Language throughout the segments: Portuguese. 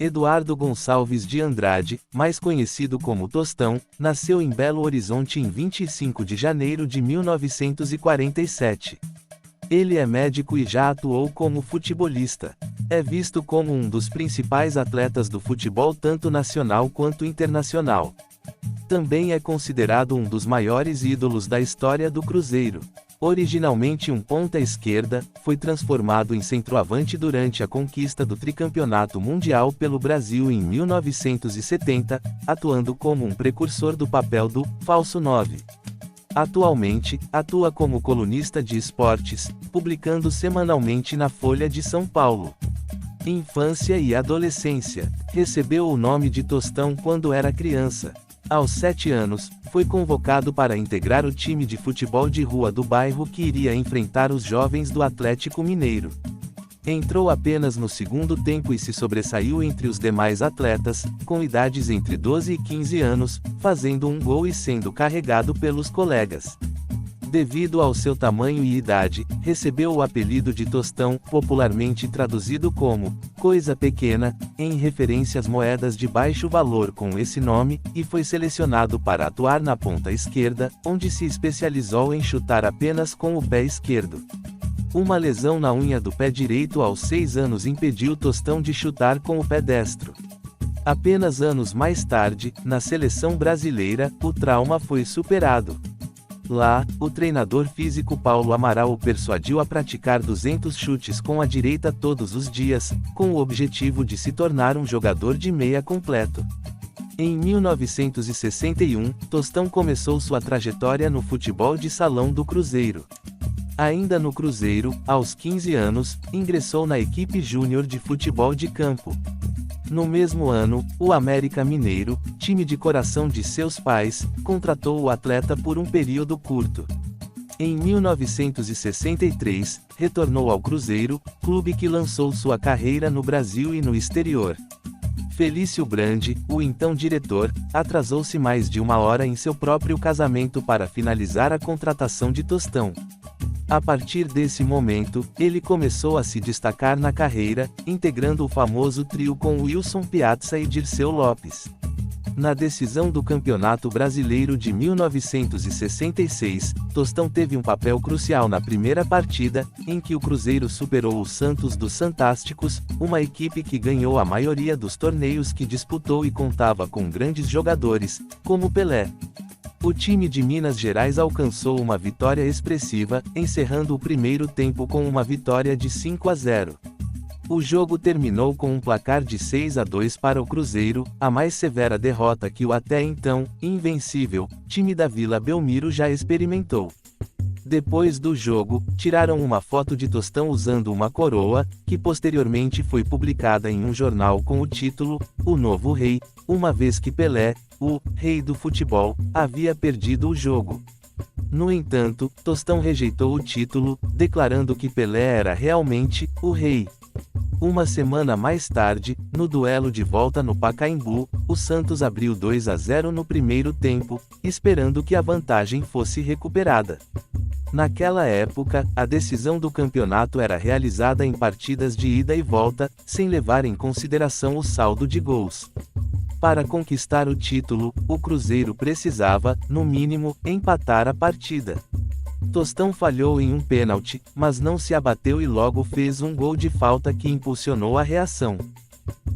Eduardo Gonçalves de Andrade, mais conhecido como Tostão, nasceu em Belo Horizonte em 25 de janeiro de 1947. Ele é médico e já atuou como futebolista. É visto como um dos principais atletas do futebol tanto nacional quanto internacional. Também é considerado um dos maiores ídolos da história do Cruzeiro. Originalmente um ponta-esquerda, foi transformado em centroavante durante a conquista do tricampeonato mundial pelo Brasil em 1970, atuando como um precursor do papel do falso 9. Atualmente, atua como colunista de esportes, publicando semanalmente na Folha de São Paulo. Infância e adolescência. Recebeu o nome de Tostão quando era criança. Aos 7 anos, foi convocado para integrar o time de futebol de rua do bairro que iria enfrentar os jovens do Atlético Mineiro. Entrou apenas no segundo tempo e se sobressaiu entre os demais atletas, com idades entre 12 e 15 anos, fazendo um gol e sendo carregado pelos colegas. Devido ao seu tamanho e idade, recebeu o apelido de Tostão, popularmente traduzido como coisa pequena, em referência às moedas de baixo valor com esse nome, e foi selecionado para atuar na ponta esquerda, onde se especializou em chutar apenas com o pé esquerdo. Uma lesão na unha do pé direito aos 6 anos impediu Tostão de chutar com o pé destro. Apenas anos mais tarde, na seleção brasileira, o trauma foi superado. Lá, o treinador físico Paulo Amaral o persuadiu a praticar 200 chutes com a direita todos os dias, com o objetivo de se tornar um jogador de meia completo. Em 1961, Tostão começou sua trajetória no futebol de salão do Cruzeiro. Ainda no Cruzeiro, aos 15 anos, ingressou na equipe júnior de futebol de campo. No mesmo ano, o América Mineiro, time de coração de seus pais, contratou o atleta por um período curto. Em 1963, retornou ao Cruzeiro, clube que lançou sua carreira no Brasil e no exterior. Felício Brandi, o então diretor, atrasou-se mais de 1 hora em seu próprio casamento para finalizar a contratação de Tostão. A partir desse momento, ele começou a se destacar na carreira, integrando o famoso trio com Wilson Piazza e Dirceu Lopes. Na decisão do Campeonato Brasileiro de 1966, Tostão teve um papel crucial na primeira partida, em que o Cruzeiro superou o Santos dos Fantásticos, uma equipe que ganhou a maioria dos torneios que disputou e contava com grandes jogadores, como Pelé. O time de Minas Gerais alcançou uma vitória expressiva, encerrando o primeiro tempo com uma vitória de 5-0. O jogo terminou com um placar de 6-2 para o Cruzeiro, a mais severa derrota que o até então invencível time da Vila Belmiro já experimentou. Depois do jogo, tiraram uma foto de Tostão usando uma coroa, que posteriormente foi publicada em um jornal com o título O Novo Rei, uma vez que Pelé, o rei do futebol, havia perdido o jogo. No entanto, Tostão rejeitou o título, declarando que Pelé era realmente o rei. Uma semana mais tarde, no duelo de volta no Pacaembu, o Santos abriu 2-0 no primeiro tempo, esperando que a vantagem fosse recuperada. Naquela época, a decisão do campeonato era realizada em partidas de ida e volta, sem levar em consideração o saldo de gols. Para conquistar o título, o Cruzeiro precisava, no mínimo, empatar a partida. Tostão falhou em um pênalti, mas não se abateu e logo fez um gol de falta que impulsionou a reação.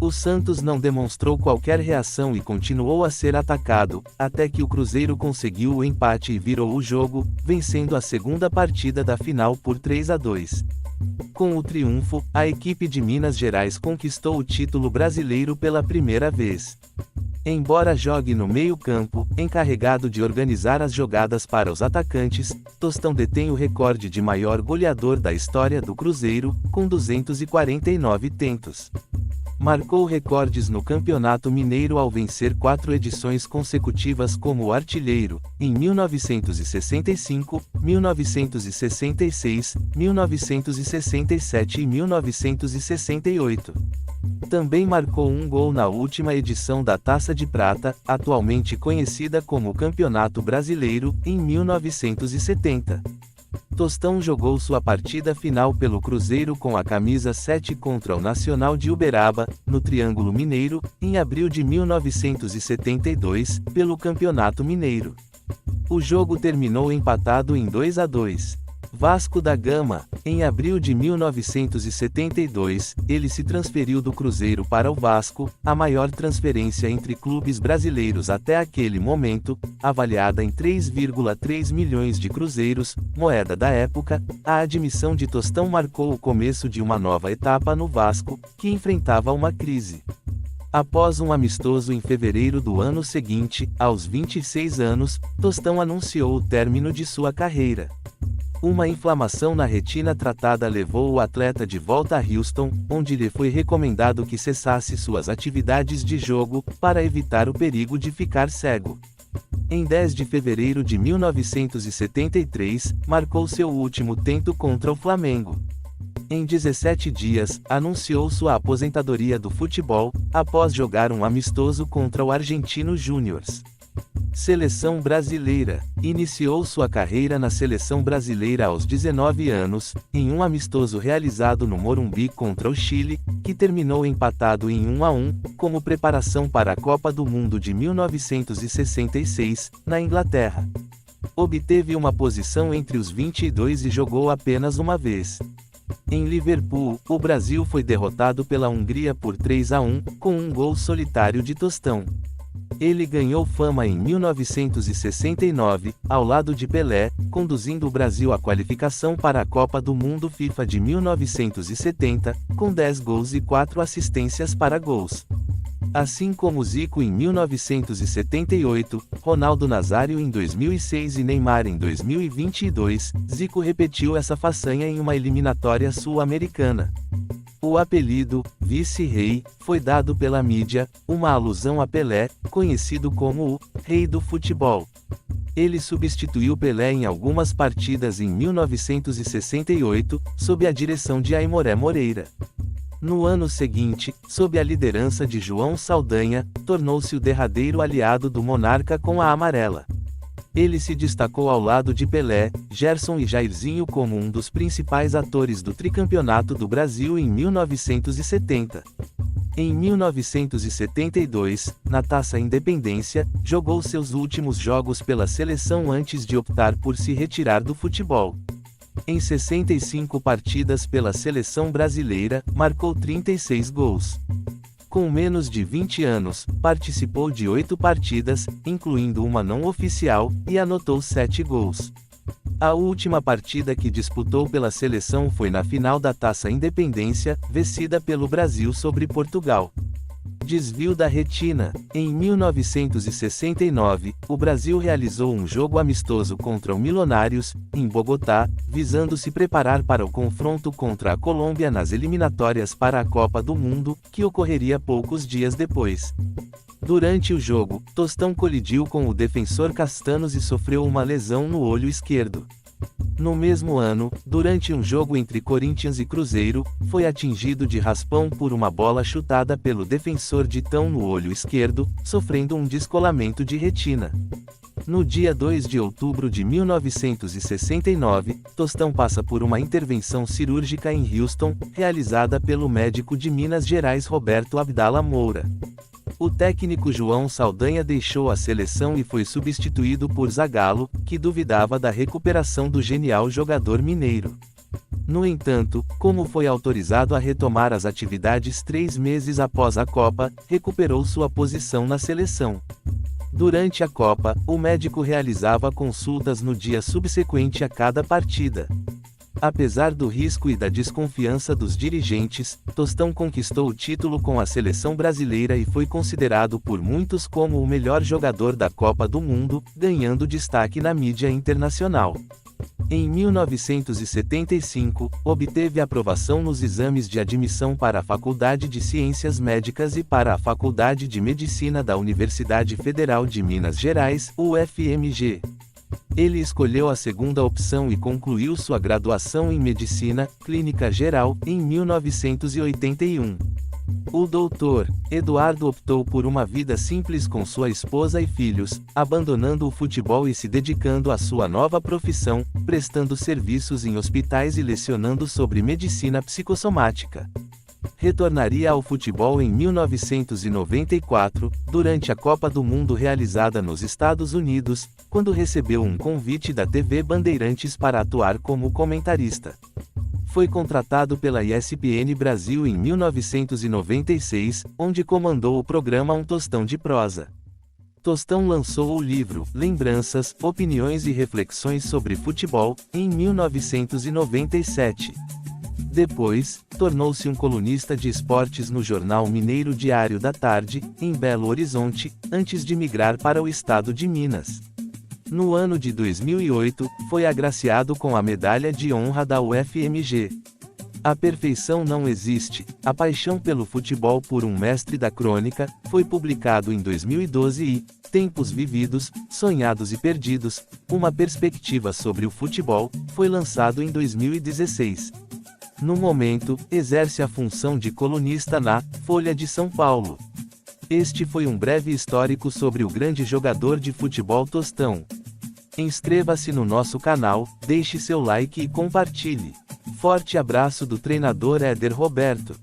O Santos não demonstrou qualquer reação e continuou a ser atacado, até que o Cruzeiro conseguiu o empate e virou o jogo, vencendo a segunda partida da final por 3-2. Com o triunfo, a equipe de Minas Gerais conquistou o título brasileiro pela primeira vez. Embora jogue no meio-campo, encarregado de organizar as jogadas para os atacantes, Tostão detém o recorde de maior goleador da história do Cruzeiro, com 249 tentos. Marcou recordes no Campeonato Mineiro ao vencer 4 edições consecutivas como artilheiro, em 1965, 1966, 1967 e 1968. Também marcou um gol na última edição da Taça de Prata, atualmente conhecida como Campeonato Brasileiro, em 1970. Tostão jogou sua partida final pelo Cruzeiro com a camisa 7 contra o Nacional de Uberaba, no Triângulo Mineiro, em abril de 1972, pelo Campeonato Mineiro. O jogo terminou empatado em 2-2. Vasco da Gama. Em abril de 1972, ele se transferiu do Cruzeiro para o Vasco, a maior transferência entre clubes brasileiros até aquele momento, avaliada em 3,3 milhões de cruzeiros, moeda da época. A admissão de Tostão marcou o começo de uma nova etapa no Vasco, que enfrentava uma crise. Após um amistoso em fevereiro do ano seguinte, aos 26 anos, Tostão anunciou o término de sua carreira. Uma inflamação na retina tratada levou o atleta de volta a Houston, onde lhe foi recomendado que cessasse suas atividades de jogo, para evitar o perigo de ficar cego. Em 10 de fevereiro de 1973, marcou seu último tento contra o Flamengo. Em 17 dias, anunciou sua aposentadoria do futebol, após jogar um amistoso contra o Argentino Júnior. Seleção brasileira. Iniciou sua carreira na seleção brasileira aos 19 anos, em um amistoso realizado no Morumbi contra o Chile, que terminou empatado em 1-1, como preparação para a Copa do Mundo de 1966, na Inglaterra. Obteve uma posição entre os 22 e jogou apenas uma vez. Em Liverpool, o Brasil foi derrotado pela Hungria por 3-1, com um gol solitário de Tostão. Ele ganhou fama em 1969, ao lado de Pelé, conduzindo o Brasil à qualificação para a Copa do Mundo FIFA de 1970, com 10 gols e 4 assistências para gols. Assim como Zico em 1978, Ronaldo Nazário em 2006 e Neymar em 2022, Zico repetiu essa façanha em uma eliminatória sul-americana. O apelido, Vice-Rei, foi dado pela mídia, uma alusão a Pelé, conhecido como o Rei do Futebol. Ele substituiu Pelé em algumas partidas em 1968, sob a direção de Aimoré Moreira. No ano seguinte, sob a liderança de João Saldanha, tornou-se o derradeiro aliado do monarca com a amarela. Ele se destacou ao lado de Pelé, Gerson e Jairzinho como um dos principais atores do tricampeonato do Brasil em 1970. Em 1972, na Taça Independência, jogou seus últimos jogos pela seleção antes de optar por se retirar do futebol. Em 65 partidas pela seleção brasileira, marcou 36 gols. Com menos de 20 anos, participou de 8 partidas, incluindo uma não oficial, e anotou 7 gols. A última partida que disputou pela seleção foi na final da Taça Independência, vencida pelo Brasil sobre Portugal. Desvio da retina. Em 1969, o Brasil realizou um jogo amistoso contra o Milionários, em Bogotá, visando se preparar para o confronto contra a Colômbia nas eliminatórias para a Copa do Mundo, que ocorreria poucos dias depois. Durante o jogo, Tostão colidiu com o defensor Castanos e sofreu uma lesão no olho esquerdo. No mesmo ano, durante um jogo entre Corinthians e Cruzeiro, foi atingido de raspão por uma bola chutada pelo defensor Ditão no olho esquerdo, sofrendo um descolamento de retina. No dia 2 de outubro de 1969, Tostão passa por uma intervenção cirúrgica em Houston, realizada pelo médico de Minas Gerais Roberto Abdala Moura. O técnico João Saldanha deixou a seleção e foi substituído por Zagallo, que duvidava da recuperação do genial jogador mineiro. No entanto, como foi autorizado a retomar as atividades 3 meses após a Copa, recuperou sua posição na seleção. Durante a Copa, o médico realizava consultas no dia subsequente a cada partida. Apesar do risco e da desconfiança dos dirigentes, Tostão conquistou o título com a seleção brasileira e foi considerado por muitos como o melhor jogador da Copa do Mundo, ganhando destaque na mídia internacional. Em 1975, obteve aprovação nos exames de admissão para a Faculdade de Ciências Médicas e para a Faculdade de Medicina da Universidade Federal de Minas Gerais, UFMG. Ele escolheu a segunda opção e concluiu sua graduação em Medicina Clínica Geral, em 1981. O doutor Eduardo optou por uma vida simples com sua esposa e filhos, abandonando o futebol e se dedicando à sua nova profissão, prestando serviços em hospitais e lecionando sobre medicina psicossomática. Retornaria ao futebol em 1994, durante a Copa do Mundo realizada nos Estados Unidos, quando recebeu um convite da TV Bandeirantes para atuar como comentarista. Foi contratado pela ESPN Brasil em 1996, onde comandou o programa Um Tostão de Prosa. Tostão lançou o livro Lembranças, Opiniões e Reflexões sobre Futebol, em 1997. Depois, tornou-se um colunista de esportes no jornal mineiro Diário da Tarde, em Belo Horizonte, antes de migrar para o estado de Minas. No ano de 2008, foi agraciado com a Medalha de Honra da UFMG. A Perfeição Não Existe, A Paixão pelo Futebol por um Mestre da Crônica, foi publicado em 2012 e Tempos Vividos, Sonhados e Perdidos, Uma Perspectiva sobre o Futebol, foi lançado em 2016. No momento, exerce a função de colunista na Folha de São Paulo. Este foi um breve histórico sobre o grande jogador de futebol Tostão. Inscreva-se no nosso canal, deixe seu like e compartilhe. Forte abraço do treinador Éder Roberto.